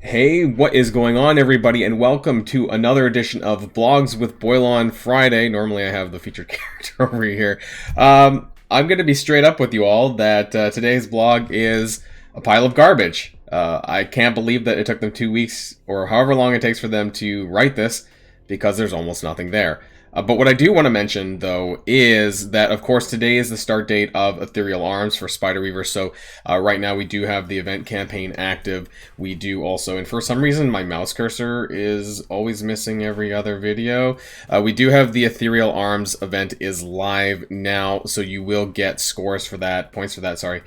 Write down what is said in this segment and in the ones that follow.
Hey, what is going on, everybody, and welcome to another edition of Blogs with Boilon Friday. Normally I have the featured character over here. I'm going to be straight up with you all that today's blog is a pile of garbage. I can't believe that it took them 2 weeks, or however long it takes for them to write this, because there's almost nothing there. But what I do want to mention, though, is that, of course, today is the start date of Ethereal Arms for Spider-Weaver, so right now we do have the event campaign active. We do also, and for some reason my mouse cursor is always missing every other video. We do have the Ethereal Arms event is live now, so you will get scores for that, points for that, sorry,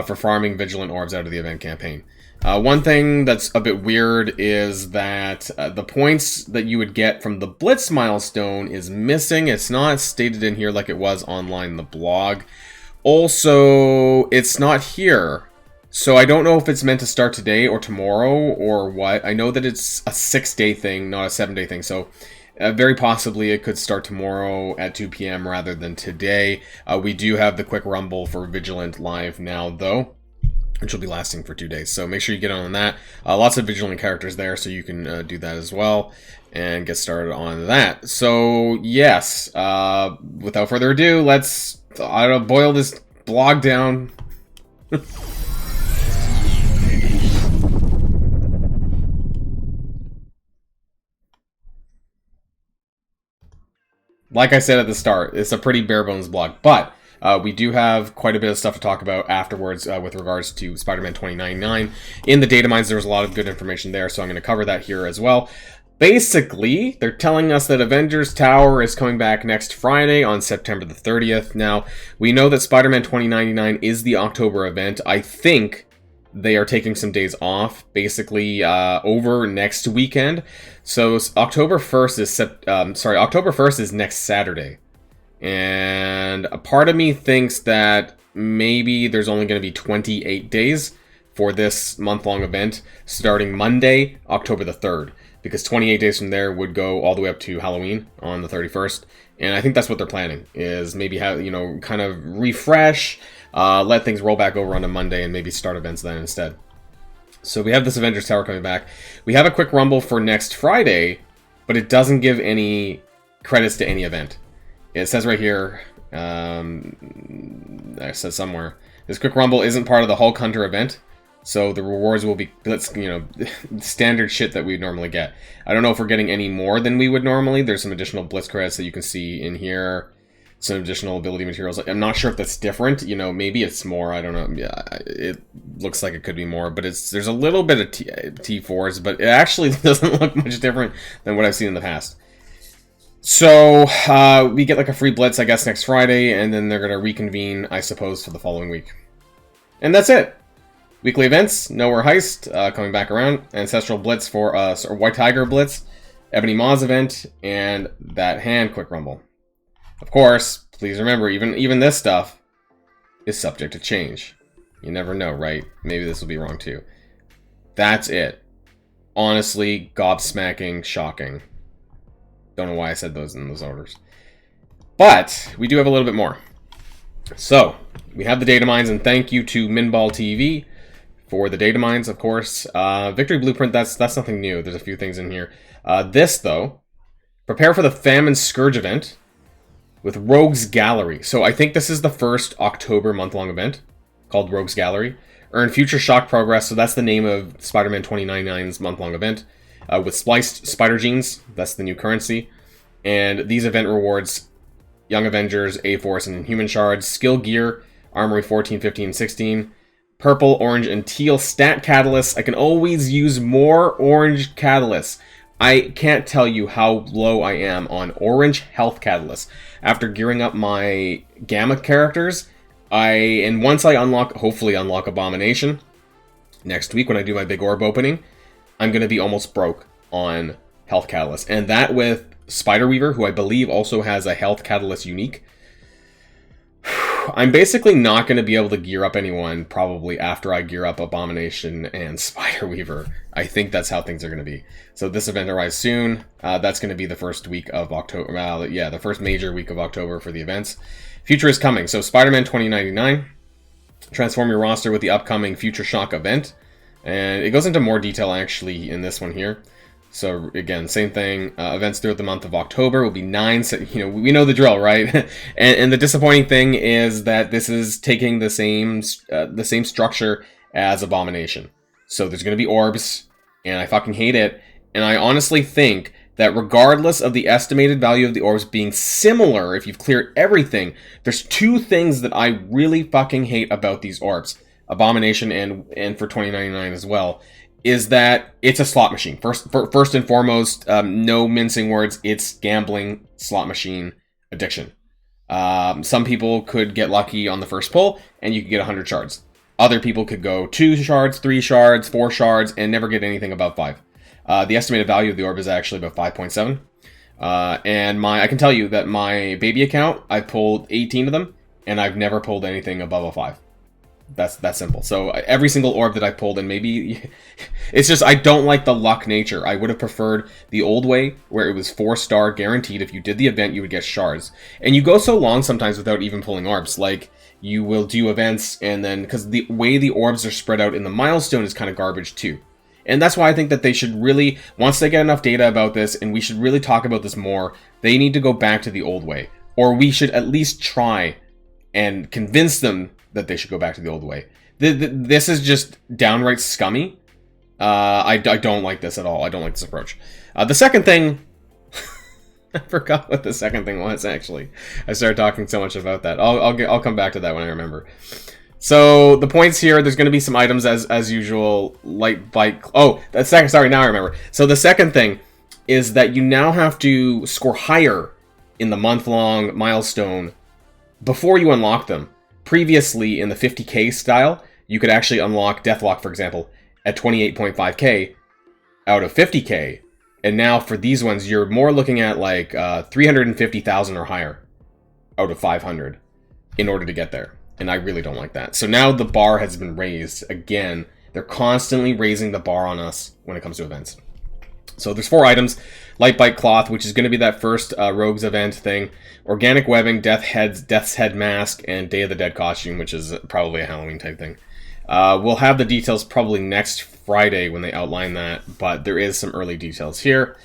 for farming Vigilant Orbs out of the event campaign. One thing that's a bit weird is that the points that you would get from the Blitz milestone is missing. It's not stated in here like it was online in the blog. Also, it's not here. So I don't know if it's meant to start today or tomorrow or what. I know that it's a 6-day thing, not a 7-day thing. So very possibly it could start tomorrow at 2 p.m. rather than today. We do have the quick rumble for Vigilant live now, though, which will be lasting for 2 days. So make sure you get on that. Lots of Vigilant characters there, so you can do that as well and get started on that. So yes, without further ado, let's boil this blog down. Like I said at the start, it's a pretty bare bones blog, but we do have quite a bit of stuff to talk about afterwards with regards to Spider-Man 2099. In the data mines, there was a lot of good information there, so I'm going to cover that here as well. Basically, they're telling us that Avengers Tower is coming back next Friday on September the 30th. Now, we know that Spider-Man 2099 is the October event. I think they are taking some days off, basically over next weekend. So October 1st is next Saturday. And a part of me thinks that maybe there's only going to be 28 days for this month-long event, starting Monday, October the 3rd. Because 28 days from there would go all the way up to Halloween on the 31st. And I think that's what they're planning, is maybe have, kind of refresh, let things roll back over onto Monday, and maybe start events then instead. So we have this Avengers Tower coming back. We have a quick rumble for next Friday, but it doesn't give any credits to any event. It says right here, it says somewhere, this quick rumble isn't part of the Hulk Hunter event, so the rewards will be, standard shit that we normally get. I don't know if we're getting any more than we would normally. There's some additional Blitz credits that you can see in here, some additional ability materials. I'm not sure if that's different. Maybe it's more. I don't know. Yeah, it looks like it could be more, but there's a little bit of T4s, but it actually doesn't look much different than what I've seen in the past. So, we get like a free Blitz, I guess, next Friday, and then they're going to reconvene, I suppose, for the following week. And that's it. Weekly events, Nowhere Heist, coming back around, Ancestral Blitz for us, or White Tiger Blitz, Ebony Maw's event, and that hand quick rumble. Of course, please remember, even this stuff is subject to change. You never know, right? Maybe this will be wrong too. That's it. Honestly, gobsmacking, shocking. Don't know why I said those in those orders. But we do have a little bit more. So, we have the data mines, and thank you to Minball TV for the data mines, of course. Victory Blueprint, that's nothing new. There's a few things in here. This, though, prepare for the Famine Scourge event with Rogue's Gallery. So I think this is the first October month-long event called Rogue's Gallery. Earn Future Shock Progress, so that's the name of Spider-Man 2099's month-long event. With Spliced Spider Genes, that's the new currency. And these event rewards Young Avengers, A-Force, and Inhuman Shards, Skill Gear, Armory 14, 15, 16, Purple, Orange, and Teal Stat Catalysts. I can always use more Orange Catalysts. I can't tell you how low I am on Orange Health Catalysts. After gearing up my Gamma characters, and once I hopefully unlock Abomination, next week when I do my big orb opening, I'm going to be almost broke on Health Catalyst. And that with Spider-Weaver, who I believe also has a Health Catalyst unique. I'm basically not going to be able to gear up anyone probably after I gear up Abomination and Spider-Weaver. I think that's how things are going to be. So this event arrives soon. That's going to be the first week of October. The first major week of October for the events. Future is coming. So Spider-Man 2099. Transform your roster with the upcoming Future Shock event. And it goes into more detail actually in this one here. So again, same thing. Events throughout the month of October will be 9. You know, we know the drill, right? and the disappointing thing is that this is taking the same structure as Abomination. So there's going to be orbs, and I fucking hate it. And I honestly think that regardless of the estimated value of the orbs being similar, if you've cleared everything, there's 2 things that I really fucking hate about these orbs, Abomination and for 2099 as well, is that it's a slot machine. First and foremost, no mincing words, it's gambling slot machine addiction. Some people could get lucky on the first pull, and you could get 100 shards. Other people could go 2 shards, 3 shards, 4 shards, and never get anything above 5. The estimated value of the orb is actually about 5.7. And I can tell you that my baby account, I pulled 18 of them, and I've never pulled anything above a 5. That's simple. So every single orb that I pulled, and maybe it's just I don't like the luck nature. I would have preferred the old way where it was 4-star guaranteed. If you did the event, you would get shards. And you go so long sometimes without even pulling orbs. Like you will do events, and then because the way the orbs are spread out in the milestone is kind of garbage too. And that's why I think that they should really, once they get enough data about this, and we should really talk about this more, they need to go back to the old way. Or we should at least try and convince them that they should go back to the old way. This is just downright scummy. I don't like this at all. I don't like this approach. The second thing... I forgot what the second thing was, actually. I started talking so much about that. I'll come back to that when I remember. So, the points here, there's going to be some items as usual. Light bite... Oh, that's second. Sorry, now I remember. So, the second thing is that you now have to score higher in the month-long milestone before you unlock them. Previously, in the 50k style, you could actually unlock Deathlock, for example, at 28.5k out of 50k. And now for these ones, you're more looking at like 350,000 or higher out of 500 in order to get there. And I really don't like that. So now the bar has been raised. Again, they're constantly raising the bar on us when it comes to events. So there's 4 items. Light Bite Cloth, which is going to be that first Rogues event thing. Organic Webbing, Death's Head Mask, and Day of the Dead costume, which is probably a Halloween type thing. We'll have the details probably next Friday when they outline that, but there is some early details here.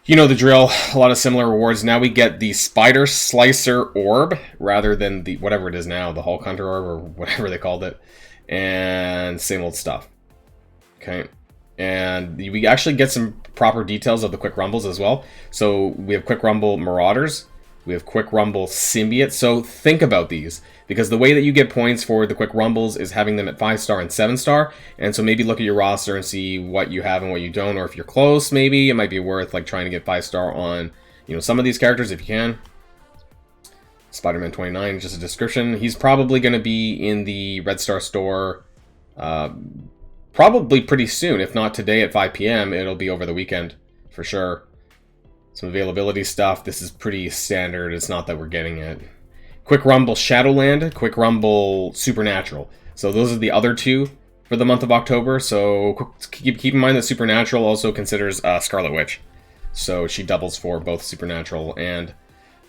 You know the drill, a lot of similar rewards. Now we get the Spider Slicer Orb, rather than the whatever it is now, the Hulk Hunter Orb, or whatever they called it. And same old stuff. Okay. And we actually get some proper details of the Quick Rumbles as well. So we have Quick Rumble Marauders. We have Quick Rumble Symbiote. So think about these, because the way that you get points for the Quick Rumbles is having them at 5-star and 7-star. And so maybe look at your roster and see what you have and what you don't. Or if you're close, maybe it might be worth like trying to get 5-star on, you know, some of these characters if you can. Spiderman 29, just a description. He's probably going to be in the Red Star store probably pretty soon. If not today at 5 p.m., it'll be over the weekend for sure. Some availability stuff. This is pretty standard. It's not that we're getting it. Quick Rumble Shadowland, Quick Rumble Supernatural. So those are the other 2 for the month of October. So keep in mind that Supernatural also considers Scarlet Witch. So she doubles for both Supernatural and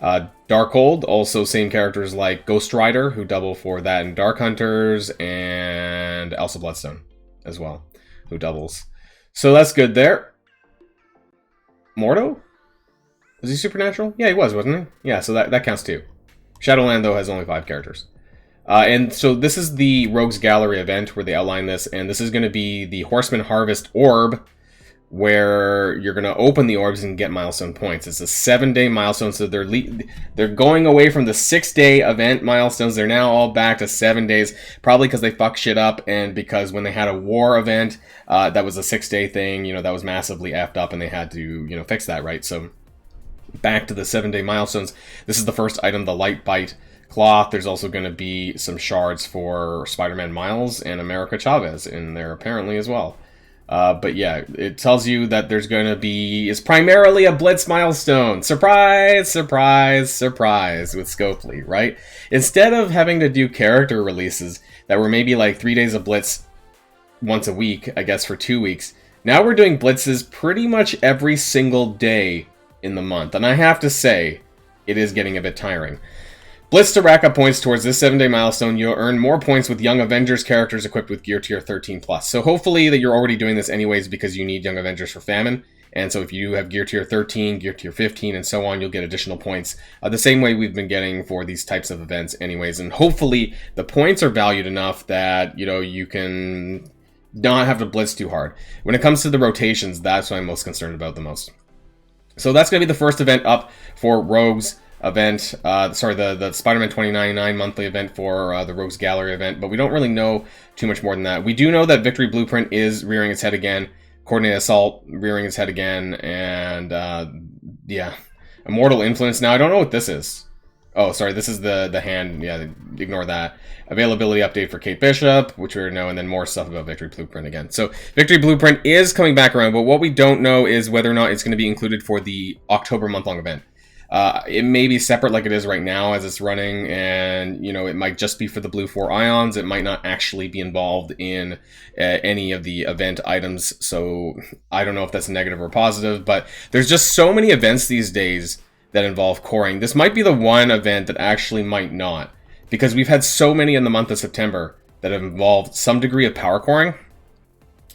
Darkhold. Also same characters like Ghost Rider, who double for that, and Dark Hunters, and Elsa Bloodstone as well, who doubles. So that's good there. Mordo? Was he Supernatural? Yeah, he was, wasn't he? Yeah, so that counts too. Shadowland, though, has only 5 characters. And so this is the Rogues Gallery event where they outline this, and this is going to be the Horseman Harvest Orb, where you're going to open the orbs and get milestone points. It's a 7-day milestone, so they're going away from the 6-day event milestones. They're now all back to 7 days, probably because they fucked shit up, and because when they had a war event, that was a 6-day thing, you know, that was massively effed up, and they had to, you know, fix that, right? So back to the 7-day milestones. This is the first item, the Light Bite Cloth. There's also going to be some shards for Spider-Man Miles and America Chavez in there apparently as well. But yeah, it tells you that there's going to be... It's primarily a Blitz milestone. Surprise, surprise, surprise with Scopely, right? Instead of having to do character releases that were maybe like 3 days of Blitz once a week, I guess for 2 weeks, now we're doing Blitzes pretty much every single day in the month. And I have to say, it is getting a bit tiring. Blitz to rack up points towards this 7-day milestone. You'll earn more points with Young Avengers characters equipped with Gear Tier 13+. So hopefully that you're already doing this anyways because you need Young Avengers for Famine. And so if you have Gear Tier 13, Gear Tier 15, and so on, you'll get additional points the same way we've been getting for these types of events anyways. And hopefully the points are valued enough that, you know, you can not have to blitz too hard. When it comes to the rotations, that's what I'm most concerned about the most. So that's going to be the first event up for Rogue's event. The Spider-Man 2099 monthly event for the Rogue's Gallery event. But we don't really know too much more than that. We do know that Victory Blueprint is rearing its head again. Coordinated Assault rearing its head again. And, yeah. Immortal Influence. Now, I don't know what this is. Oh, sorry, this is the hand. Yeah, ignore that. Availability update for Kate Bishop, which we already know, and then more stuff about Victory Blueprint again. So, Victory Blueprint is coming back around, but what we don't know is whether or not it's going to be included for the October month-long event. It may be separate like it is right now as it's running, and, you know, it might just be for the Blue 4 Ions. It might not actually be involved in any of the event items, so I don't know if that's negative or positive, but there's just so many events these days that involve coring. This might be the one event that actually might not, because we've had so many in the month of September that have involved some degree of power coring,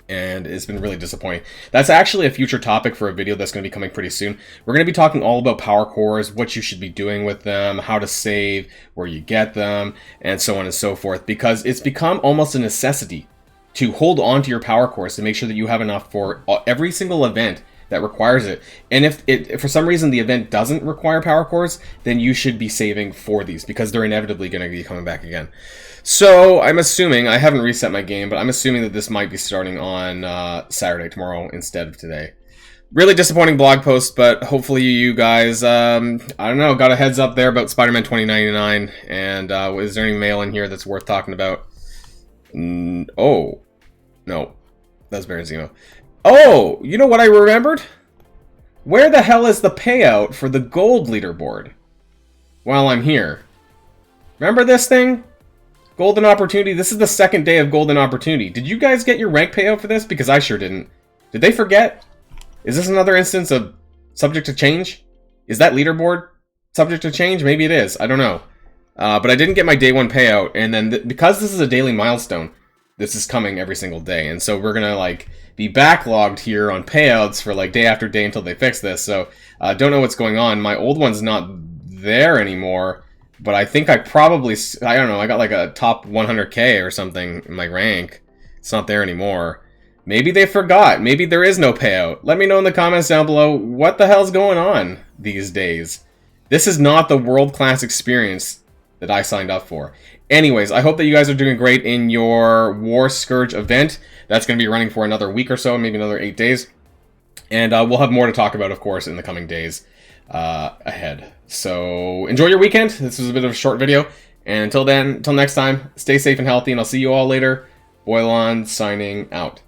and it's been really disappointing. That's actually a future topic for a video that's going to be coming pretty soon. We're going to be talking all about power cores, what you should be doing with them, how to save, where you get them, and so on and so forth, because it's become almost a necessity to hold on to your power cores to make sure that you have enough for every single event that requires it. And if for some reason the event doesn't require power cores, then you should be saving for these because they're inevitably going to be coming back again. So I'm assuming, I haven't reset my game, but I'm assuming that this might be starting on Saturday, tomorrow, instead of today. Really disappointing blog post, but hopefully you guys, I don't know, got a heads up there about Spider-Man 2099, and is there any mail in here that's worth talking about? Oh, no, that's Baron Zemo. Oh, you know what I remembered? Where the hell is the payout for the gold leaderboard? While I'm here. Remember this thing? Golden Opportunity. This is the second day of Golden Opportunity. Did you guys get your rank payout for this? Because I sure didn't. Did they forget? Is this another instance of subject to change? Is that leaderboard subject to change? Maybe it is. I don't know. But I didn't get my day one payout. And then because this is a daily milestone, this is coming every single day. And so we're going to like be backlogged here on payouts for like day after day until they fix this. So don't know what's going on. My old one's not there anymore. But I think I probably, I don't know, I got like a top 100k or something in my rank. It's not there anymore. Maybe they forgot. Maybe there is no payout. Let me know in the comments down below what the hell's going on these days. This is not the world-class experience that I signed up for. Anyways, I hope that you guys are doing great in your War Scourge event. That's going to be running for another week or so, maybe another 8 days. And we'll have more to talk about, of course, in the coming days ahead. So enjoy your weekend. This was a bit of a short video. And until then, until next time, stay safe and healthy, and I'll see you all later. Boilon signing out.